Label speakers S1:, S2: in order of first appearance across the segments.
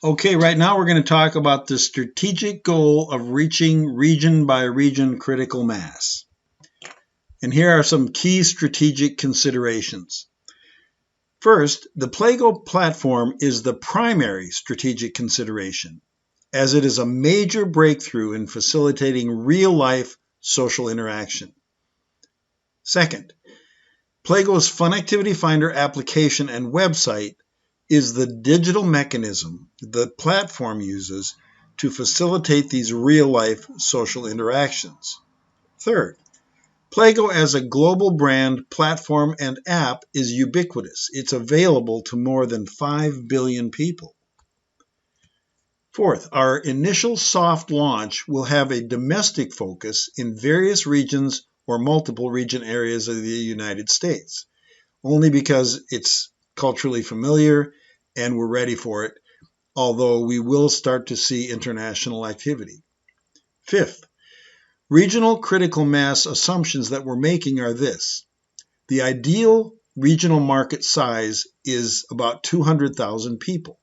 S1: Okay, right now we're going to talk about the strategic goal of reaching region by region critical mass. And here are some key strategic considerations. First, the PLAGO platform is the primary strategic consideration, as it is a major breakthrough in facilitating real-life social interaction. Second, PLAGO's Fun Activity Finder application and website is the digital mechanism the platform uses to facilitate these real-life social interactions. Third, PLAGO as a global brand, platform, and app is ubiquitous. It's available to more than 5 billion people. Fourth, our initial soft launch will have a domestic focus in various regions or multiple region areas of the United States, only because it's culturally familiar and we're ready for it, although we will start to see international activity. Fifth, regional critical mass assumptions that we're making are this. The ideal regional market size is about 200,000 people.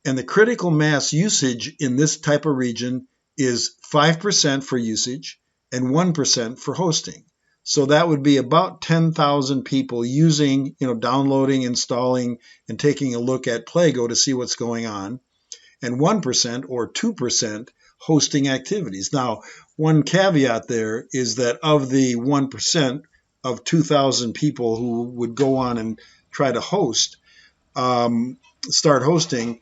S1: And the critical mass usage in this type of region is 5% for usage and 1% for hosting. So that would be about 10,000 people using, downloading, installing, and taking a look at PLAGO to see what's going on, and 1% or 2% hosting activities. Now, one caveat there is that of the 1% of 2,000 people who would go on and try to host, start hosting,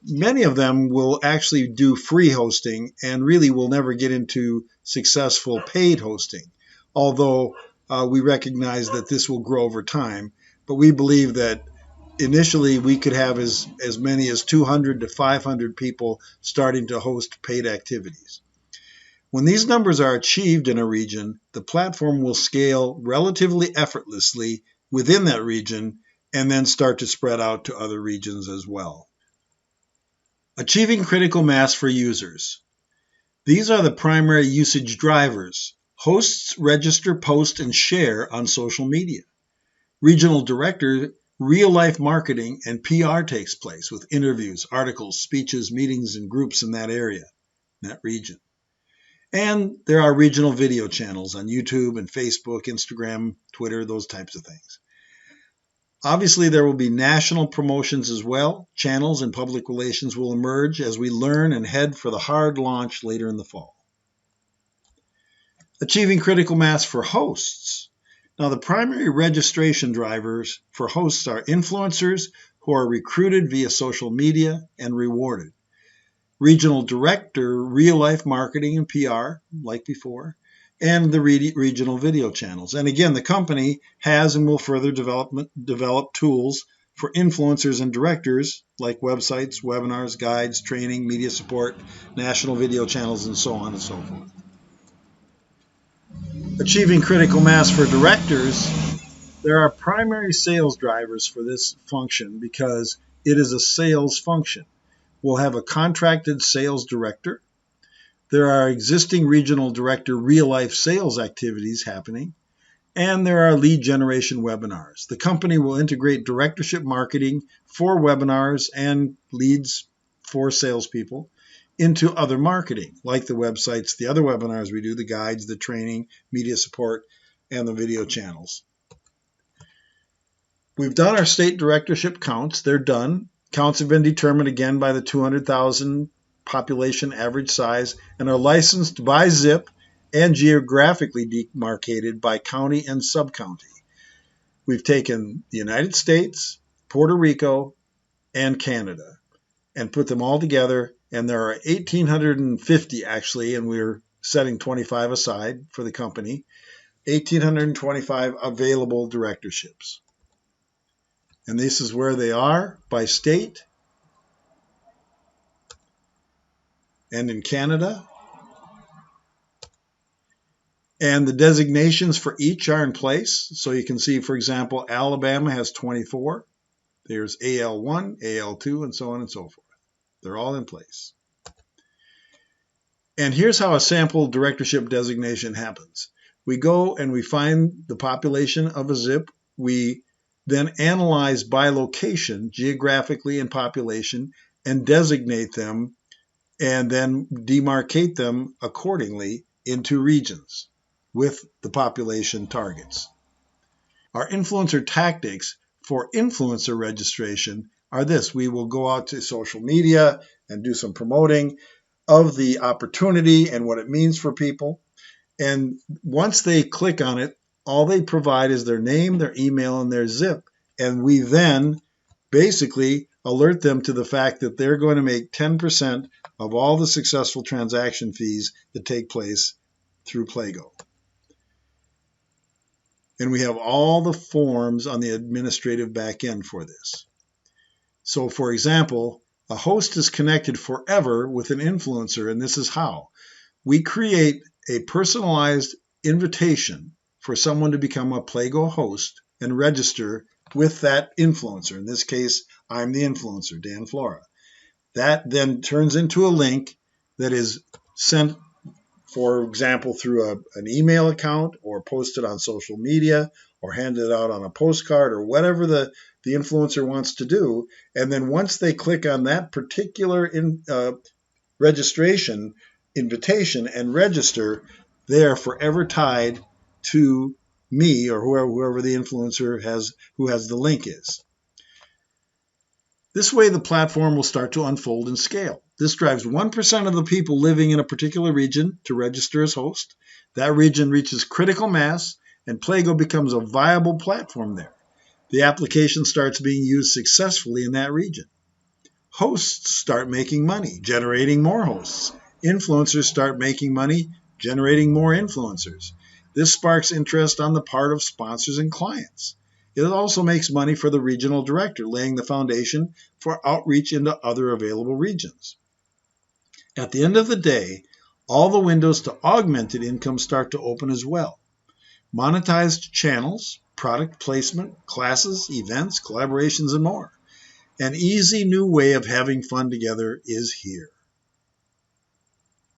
S1: many of them will actually do free hosting and really will never get into successful paid hosting, although we recognize that this will grow over time. But we believe that initially we could have as many as 200 to 500 people starting to host paid activities. When these numbers are achieved in a region, the platform will scale relatively effortlessly within that region and then start to spread out to other regions as well. Achieving critical mass for users. These are the primary usage drivers. Hosts register, post, and share on social media. Regional director, real-life marketing and PR takes place with interviews, articles, speeches, meetings, and groups in that area, in that region. And there are regional video channels on YouTube and Facebook, Instagram, Twitter, those types of things. Obviously, there will be national promotions as well. Channels and public relations will emerge as we learn and head for the hard launch later in the fall. Achieving critical mass for hosts. Now, the primary registration drivers for hosts are influencers who are recruited via social media and rewarded. Regional director, real-life marketing and PR, like before, and the regional video channels. And again, the company has and will further develop tools for influencers and directors like websites, webinars, guides, training, media support, national video channels, and so on and so forth. Achieving critical mass for directors, there are primary sales drivers for this function because it is a sales function. We'll have a contracted sales director. There are existing regional director real-life sales activities happening, and there are lead generation webinars. The company will integrate directorship marketing for webinars and leads for salespeople into other marketing, like the websites, the other webinars we do, the guides, the training, media support, and the video channels. We've done our state directorship counts. They're done. Counts have been determined again by the 200,000 population average size and are licensed by zip and geographically demarcated by county and sub-county. We've taken the United States, Puerto Rico, and Canada and put them all together, and there are 1,850 actually, and we're setting 25 aside for the company, 1,825 available directorships. And this is where they are by state and in Canada. And the designations for each are in place. So you can see, for example, Alabama has 24. There's AL1, AL2, and so on and so forth. They're all in place. And here's how a sample directorship designation happens. We go and we find the population of a zip. We then analyze by location, geographically and population, and designate them and then demarcate them accordingly into regions with the population targets. Our influencer tactics for influencer registration are this. We will go out to social media and do some promoting of the opportunity and what it means for people. And once they click on it, all they provide is their name, their email, and their zip. And we then basically alert them to the fact that they're going to make 10% of all the successful transaction fees that take place through PLAGO. And we have all the forms on the administrative back end for this. So, for example, a host is connected forever with an influencer, and this is how. We create a personalized invitation for someone to become a PLAGO host and register with that influencer. In this case, I'm the influencer, Dan Flora. That then turns into a link that is sent, for example, through an email account or posted on social media or handed out on a postcard or whatever the influencer wants to do. And then once they click on that particular registration invitation and register, they are forever tied to me or whoever the influencer who has the link is. This way, the platform will start to unfold and scale. This drives 1% of the people living in a particular region to register as host. That region reaches critical mass, and PLAGO becomes a viable platform there. The application starts being used successfully in that region. Hosts start making money, generating more hosts. Influencers start making money, generating more influencers. This sparks interest on the part of sponsors and clients. It also makes money for the regional director, laying the foundation for outreach into other available regions. At the end of the day, all the windows to augmented income start to open as well. Monetized channels, product placement, classes, events, collaborations, and more. An easy new way of having fun together is here.